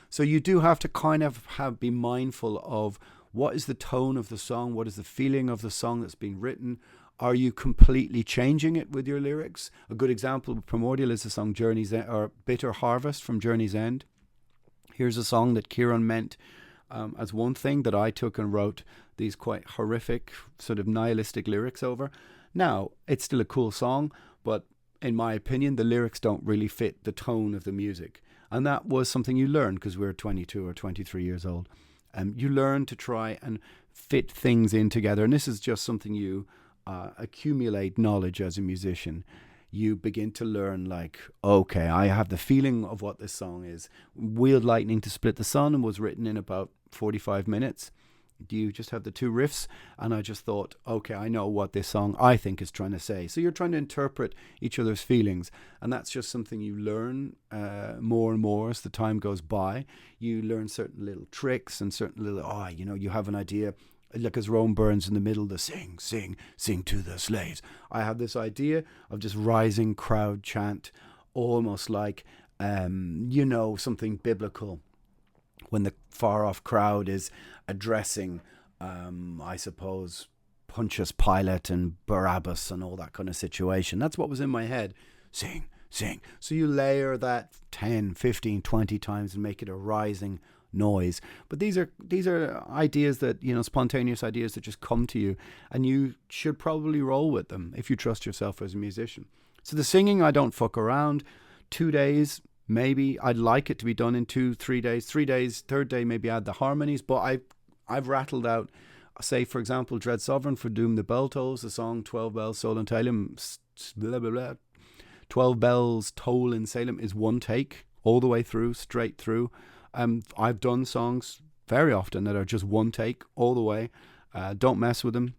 So you do have to kind of be mindful of what is the tone of the song, what is the feeling of the song that's been written. Are you completely changing it with your lyrics? A good example of Primordial is the song Journey's End, or Bitter Harvest from Journey's End. Here's a song that Kieran meant as one thing that I took and wrote these quite horrific, sort of nihilistic lyrics over. Now, it's still a cool song, but in my opinion, the lyrics don't really fit the tone of the music. And that was something you learned because we were 22 or 23 years old. You learn to try and fit things in together. And this is just something you accumulate knowledge as a musician. You begin to learn, like, okay, I have the feeling of what this song is. Wheeled Lightning to Split the Sun was written in about 45 minutes. You just have the two riffs, and I just thought, okay, I know what this song I think is trying to say. So you're trying to interpret each other's feelings, and that's just something you learn more and more as the time goes by. You learn certain little tricks and certain little, you have an idea. Like as Rome Burns in the middle, the sing, sing, sing to the slaves. I have this idea of just rising crowd chant, almost like, something biblical. When the far off crowd is addressing, I suppose, Pontius Pilate and Barabbas and all that kind of situation. That's what was in my head. Sing, sing. So you layer that 10, 15, 20 times and make it a rising noise. But these are ideas that, spontaneous ideas that just come to you, and you should probably roll with them if you trust yourself as a musician. So the singing, I don't fuck around. 2 days, maybe. I'd like it to be done in 2-3 days. 3 days, third day, maybe add the harmonies. But I've rattled out, say, for example, Dread Sovereign for Doom the Bell Tolls, the song 12 Bells Toll in Salem, blah, blah, blah. 12 Bells Toll in Salem is one take, all the way through, straight through. I've done songs very often that are just one take all the way. Don't mess with them.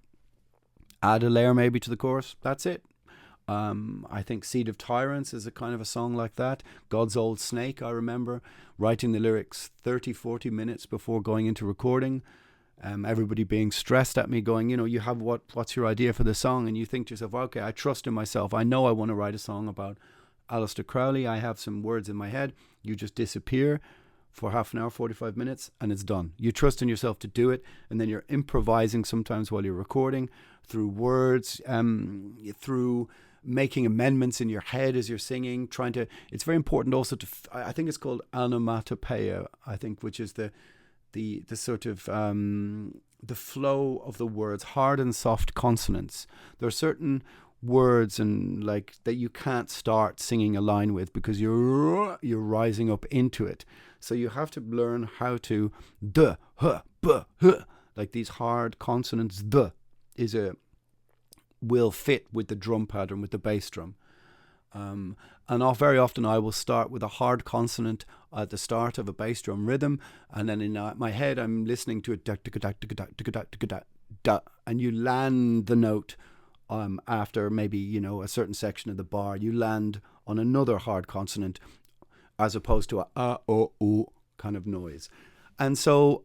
Add a layer maybe to the chorus. That's it. I think Seed of Tyrants is a kind of a song like that. God's Old Snake, I remember writing the lyrics 30-40 minutes before going into recording. Everybody being stressed at me going, you have what's your idea for the song? And you think to yourself, okay, I trust in myself. I know I want to write a song about Aleister Crowley. I have some words in my head. You just disappear for half an hour, 45 minutes, and it's done. You trust in yourself to do it, and then you're improvising sometimes while you're recording through words, through making amendments in your head as you're singing, it's very important also I think it's called onomatopoeia, which is the sort of the flow of the words, hard and soft consonants. There are certain words and like that you can't start singing a line with because you're rising up into it. So you have to learn how to duh, huh, buh, huh. Like these hard consonants, duh will fit with the drum pattern, with the bass drum. And very often I will start with a hard consonant at the start of a bass drum rhythm, and then in my head I'm listening to it, and you land the note after maybe a certain section of the bar. You land on another hard consonant as opposed to a o u kind of noise. And so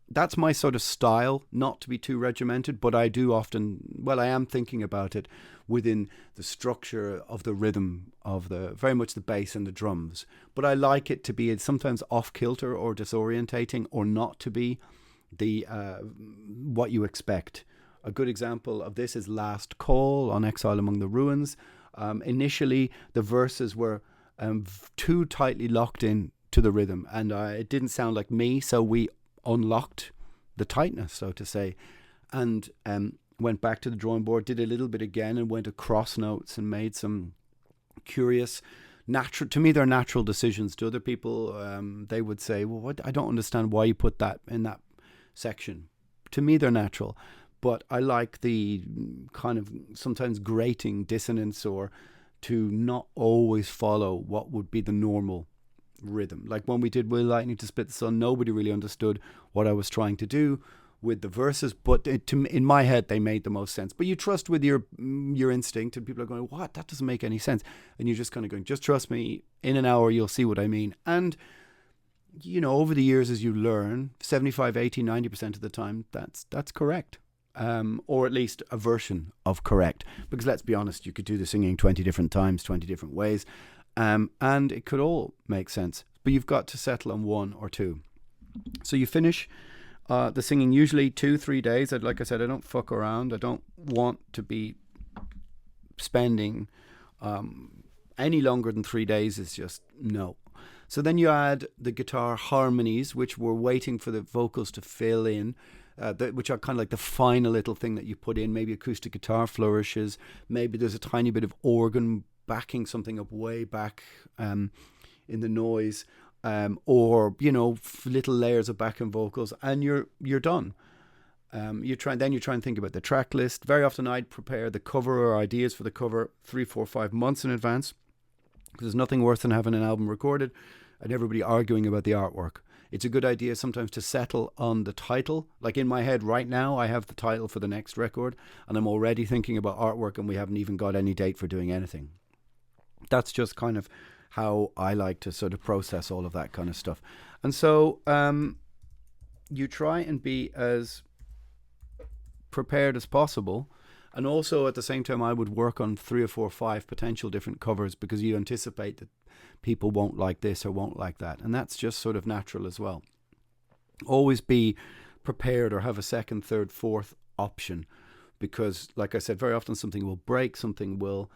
that's my sort of style, not to be too regimented, but I do often, I am thinking about it within the structure of the rhythm of very much the bass and the drums. But I like it to be sometimes off kilter or disorientating, or not to be the what you expect. A good example of this is Last Call on Exile Among the Ruins. Initially, the verses were too tightly locked in to the rhythm, and it didn't sound like me, so we unlocked the tightness, so to say, and went back to the drawing board, did a little bit again, and went across notes and made some curious, natural, to me they're natural decisions. To other people, they would say, well, I don't understand why you put that in that section. To me, they're natural, but I like the kind of sometimes grating dissonance, or to not always follow what would be the normal rhythm. Like when we did Will Lightning to Split the Sun, nobody really understood what I was trying to do. with the verses, but in my head they made the most sense. But you trust with your instinct, and people are going, what? That doesn't make any sense. And you're just kind of going, just trust me, in an hour you'll see what I mean. And over the years, as you learn, 75, 80, 90% of the time, that's correct. Or at least a version of correct. Because let's be honest, you could do the singing 20 different times, 20 different ways, and it could all make sense. But you've got to settle on one or two. So you finish the singing usually 2-3 days. Like I said, I don't fuck around. I don't want to be spending any longer than 3 days. Is just no. So then you add the guitar harmonies, which we're waiting for the vocals to fill in, which are kind of like the final little thing that you put in. Maybe acoustic guitar flourishes. Maybe there's a tiny bit of organ backing something up way back in the noise, or little layers of backing vocals, and you're done. You try and think about the track list. Very often I'd prepare the cover or ideas for the cover 3, 4, 5 months in advance. Because there's nothing worse than having an album recorded and everybody arguing about the artwork. It's a good idea sometimes to settle on the title. Like in my head right now, I have the title for the next record, and I'm already thinking about artwork, and we haven't even got any date for doing anything. That's just kind of how I like to sort of process all of that kind of stuff. And so you try and be as prepared as possible. And also at the same time, I would work on 3 or 4 or 5 potential different covers, because you anticipate that people won't like this or won't like that. And that's just sort of natural as well. Always be prepared or have a second, third, fourth option, because like I said, very often something will break, something will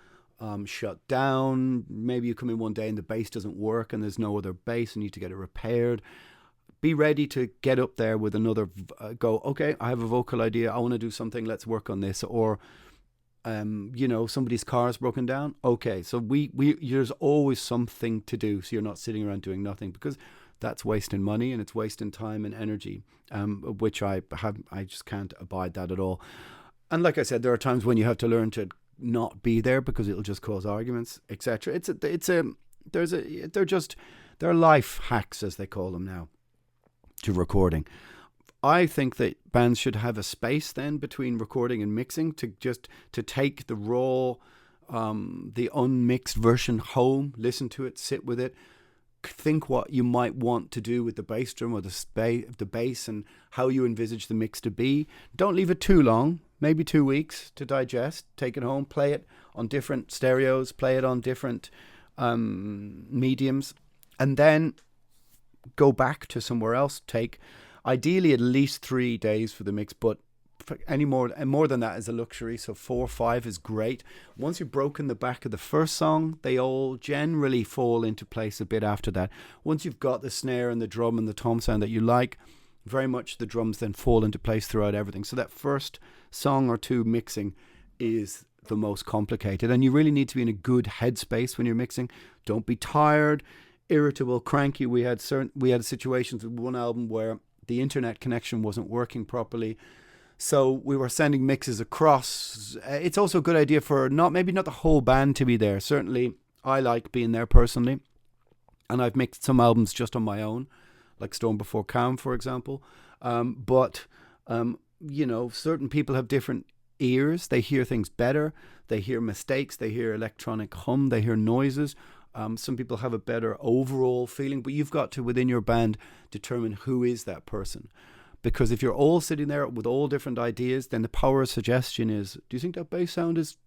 shut down. Maybe you come in one day and the bass doesn't work and there's no other bass and you need to get it repaired. Be ready to get up there with another go, okay, I have a vocal idea, I want to do something, let's work on this. Or somebody's car's broken down, okay, so we there's always something to do, so you're not sitting around doing nothing, because that's wasting money and it's wasting time and energy, which I just can't abide that at all. And like I said, there are times when you have to learn to not be there because it'll just cause arguments, etc. There are life hacks, as they call them now, to recording. I think that bands should have a space then between recording and mixing to take the raw, the unmixed version home, listen to it, sit with it, think what you might want to do with the bass drum or the bass and how you envisage the mix to be. Don't leave it too long, maybe 2 weeks to digest. Take it home, play it on different stereos, play it on different mediums, and then go back to somewhere else. Take ideally at least 3 days for the mix, but any more than that is a luxury. So 4 or 5 is great. Once you've broken the back of the first song, they all generally fall into place a bit after that. Once you've got the snare and the drum and the tom sound that you like, very much the drums then fall into place throughout everything. So that first song or two mixing is the most complicated, and you really need to be in a good headspace when you're mixing. Don't be tired, irritable, cranky. We had situations with one album where the internet connection wasn't working properly, so we were sending mixes across. It's also a good idea for maybe not the whole band to be there. Certainly I like being there personally, and I've mixed some albums just on my own, like Storm Before Calm, for example. But certain people have different ears. They hear things better. They hear mistakes. They hear electronic hum. They hear noises. Some people have a better overall feeling, but you've got to, within your band, determine who is that person. Because if you're all sitting there with all different ideas, then the power of suggestion is, do you think that bass sound is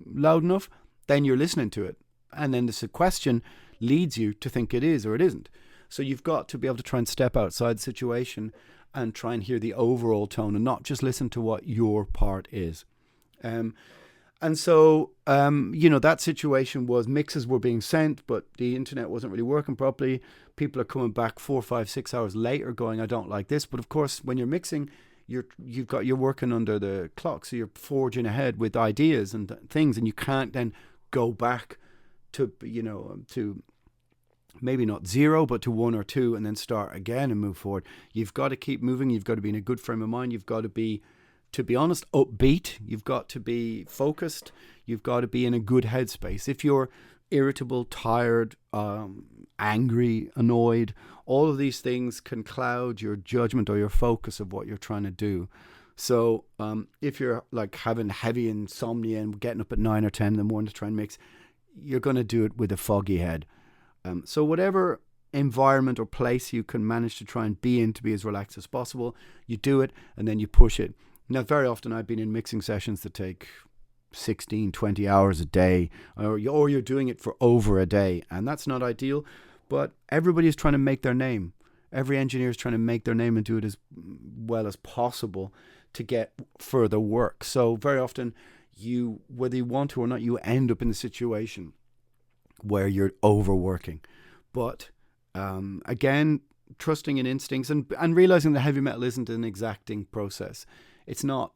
loud enough? Then you're listening to it. And then the question leads you to think it is or it isn't. So you've got to be able to try and step outside the situation and try and hear the overall tone and not just listen to what your part is. And so, that situation was mixes were being sent, but the internet wasn't really working properly. People are coming back 4, 5, 6 hours later going, I don't like this. But of course, when you're mixing, you're working under the clock. So you're forging ahead with ideas and things, and you can't then go back to maybe not 0, but to 1 or 2 and then start again and move forward. You've got to keep moving. You've got to be in a good frame of mind. You've got to be honest, upbeat. You've got to be focused. You've got to be in a good headspace. If you're irritable, tired, angry, annoyed. All of these things can cloud your judgment or your focus of what you're trying to do. So if you're like having heavy insomnia and getting up at 9 or 10 in the morning to try and mix, you're going to do it with a foggy head. So whatever environment or place you can manage to try and be in to be as relaxed as possible, you do it and then you push it. Now, very often I've been in mixing sessions that take 16, 20 hours a day, or you're doing it for over a day, and that's not ideal, but everybody's trying to make their name. Every engineer is trying to make their name and do it as well as possible to get further work. So very often, whether you want to or not, you end up in the situation where you're overworking. But again, trusting in instincts and realizing that heavy metal isn't an exacting process. It's not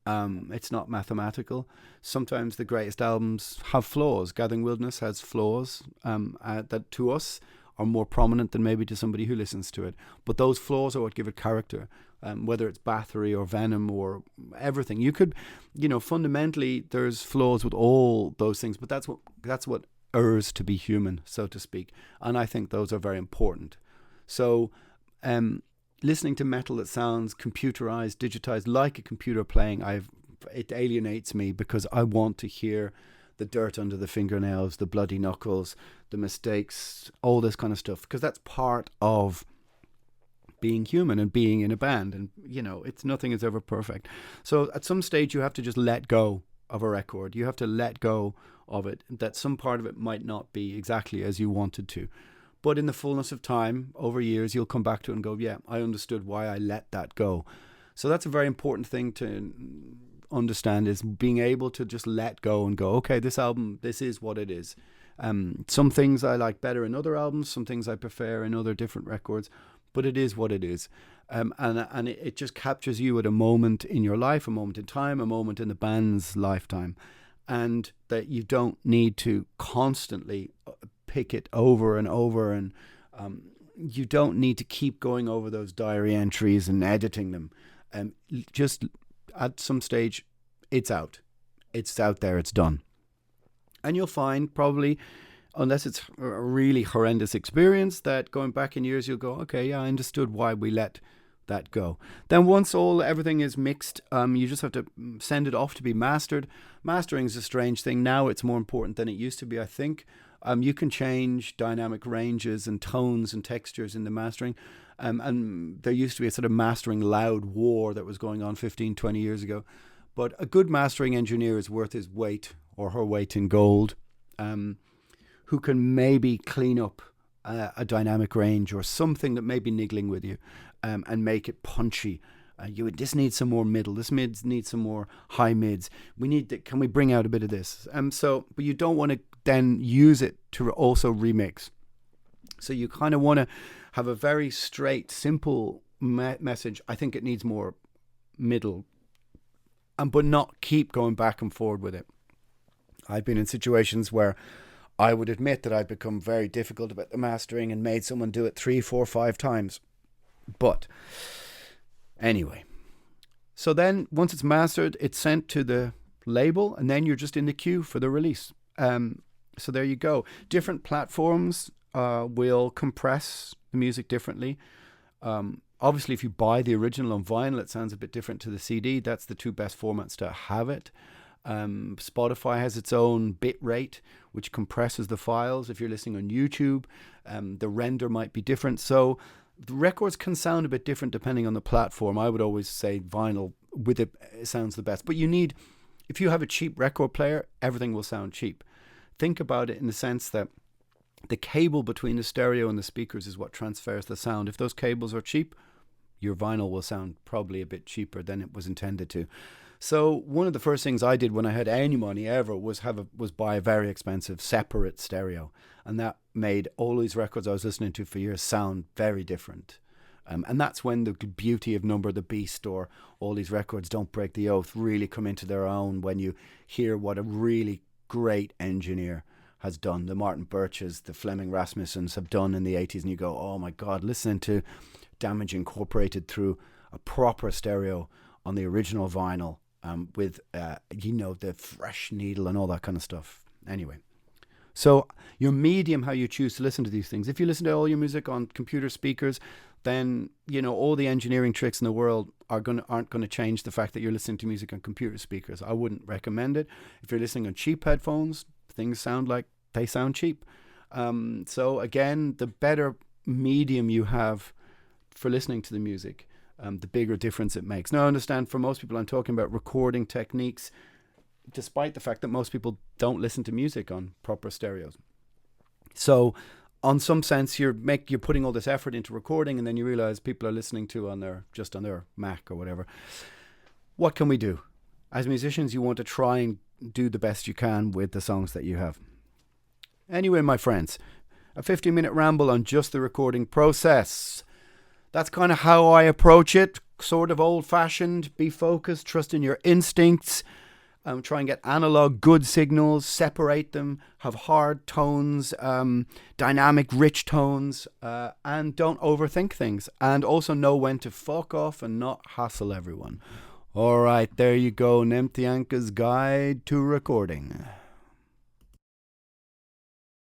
mathematical. Sometimes the greatest albums have flaws. Gathering Wilderness has flaws that to us are more prominent than maybe to somebody who listens to it. But those flaws are what give it character. Whether it's Bathory or Venom or everything, you could, fundamentally there's flaws with all those things. But that's what errs to be human, so to speak. And I think those are very important. So, listening to metal that sounds computerized, digitized, like a computer playing, it alienates me because I want to hear the dirt under the fingernails, the bloody knuckles, the mistakes, all this kind of stuff, because that's part of being human and being in a band. And, nothing is ever perfect. So at some stage you have to just let go of a record. You have to let go of it, that some part of it might not be exactly as you wanted to. But in the fullness of time, over years, you'll come back to it and go, yeah, I understood why I let that go. So that's a very important thing to understand, is being able to just let go and go, okay, this album, this is what it is. Some things I like better in other albums, some things I prefer in other different records, but it is what it is. And it just captures you at a moment in your life, a moment in time, a moment in the band's lifetime. And that you don't need to constantly pick it over and over, and you don't need to keep going over those diary entries and editing them. Just at some stage, it's out there, it's done. And you'll find, probably, unless it's a really horrendous experience, that going back in years you'll go, okay, yeah, I understood why we let that go. Then once everything is mixed, you just have to send it off to be mastered. Mastering is a strange thing. Now it's more important than it used to be, I think. You can change dynamic ranges and tones and textures in the mastering. And there used to be a sort of mastering loud war that was going on 15, 20 years ago. But a good mastering engineer is worth his weight or her weight in gold, who can maybe clean up a dynamic range or something that may be niggling with you, and make it punchy. This needs some more middle. This mids needs some more high mids. Can we bring out a bit of this? But you don't want to then use it to also remix. So you kind of want to have a very straight, simple message. I think it needs more middle, but not keep going back and forward with it. I've been in situations where I would admit that I'd become very difficult about the mastering and made someone do it 3, 4, 5 times. But anyway, so then once it's mastered, it's sent to the label, and then you're just in the queue for the release. So there you go. Different platforms will compress the music differently. Obviously, if you buy the original on vinyl, it sounds a bit different to the CD. That's the two best formats to have it. Spotify has its own bit rate, which compresses the files. If you're listening on YouTube, the render might be different. So the records can sound a bit different depending on the platform. I would always say vinyl with it sounds the best. But if you have a cheap record player, everything will sound cheap. Think about it in the sense that the cable between the stereo and the speakers is what transfers the sound. If those cables are cheap, your vinyl will sound probably a bit cheaper than it was intended to. So one of the first things I did when I had any money ever was buy a very expensive separate stereo, and that made all these records I was listening to for years sound very different. And that's when the beauty of Number the Beast or all these records, Don't Break the Oath, really come into their own when you hear what a really great engineer has done. The Martin Birches, the Fleming Rasmussens have done in the 80s, and you go, oh my God, listening to Damage Incorporated through a proper stereo on the original vinyl, with the fresh needle and all that kind of stuff. Anyway, So your medium, how you choose to listen to these things. If you listen to all your music on computer speakers, then all the engineering tricks in the world aren't going to change the fact that you're listening to music on computer speakers. I wouldn't recommend it. If you're listening on cheap headphones, things sound like they sound cheap. So again, the better medium you have for listening to the music, the bigger difference it makes. Now, I understand for most people, I'm talking about recording techniques, despite the fact that most people don't listen to music on proper stereos. So, on some sense, you're putting all this effort into recording, and then you realize people are listening to on their Mac or whatever. What can we do? As musicians, you want to try and do the best you can with the songs that you have. Anyway, my friends, a 15-minute ramble on just the recording process. That's kind of how I approach it. Sort of old-fashioned, be focused, trust in your instincts. Try and get analog good signals, separate them, have hard tones, dynamic, rich tones, and don't overthink things. And also know when to fuck off and not hassle everyone. All right, there you go, Nemthianka's Guide to Recording.